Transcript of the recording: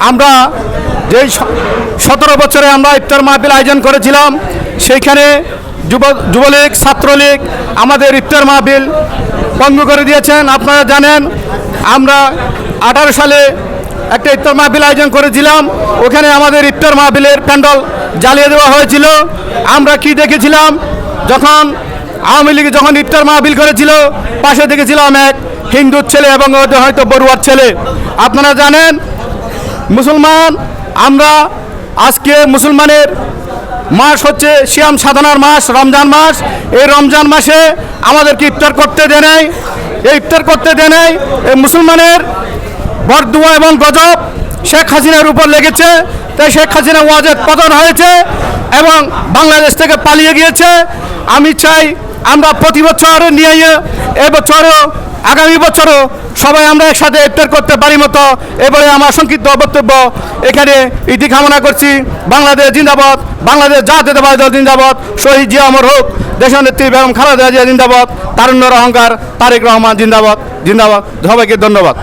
আমরা যেই 17 বছরে আমরা ইফতার মাহফিল আয়োজন করেছিলাম, সেইখানে যুবলীগ ছাত্রলীগ আমাদের ইফতার মাহফিল বন্ধ করে দিয়েছেন। আপনারা জানেন আমরা 18 সালে একটা ইফতার মাহফিল আয়োজন করেছিলাম, ওখানে আমাদের ইফতার মাহফিলের প্যান্ডেল জ্বালিয়ে দেওয়া হয়েছিল। আমরা কি দেখেছিলাম, যখন আওয়ামী লীগ যখন ইফতার মাহফিল করেছিল, পাশে দেখেছিলাম এক হিন্দুর ছেলে এবং হয়তো বড়ুয়ার ছেলে। আপনারা জানেন মুসলমান, আমরা আজকে মুসলমানের মাস হচ্ছে সিয়াম সাধনার মাস, রমজান মাস। এই রমজান মাসে আমাদেরকে ইফতার করতে দেয় নাই, এই ইফতার করতে দেয় নাই। এই মুসলমানের বরদুয়া এবং গজব শেখ হাসিনার উপর লেগেছে, তাই শেখ হাসিনা ওয়াজেদ পতন হয়েছে এবং বাংলাদেশ থেকে পালিয়ে গিয়েছে। আমি চাই আমরা প্রতি বছর নিয়ে এবছরও আগামী বছরও সবাই আমরা একসাথে ইফতার করতে পারি মতো এবারে আমার সংক্ষিপ্ত বক্তব্য এখানে ইতি কামনা করছি। বাংলাদেশ জিন্দাবাদ, বাংলাদেশ জাতীয়তাবাদী দল জিন্দাবাদ, শহীদ জিয়া অমর হোক, দেশনেত্রী বেগম খালেদা জিয়া জিন্দাবাদ, তারুণ্যের অহংকার তারেক রহমান জিন্দাবাদ। জিন্দাবাদ। সবাইকে ধন্যবাদ।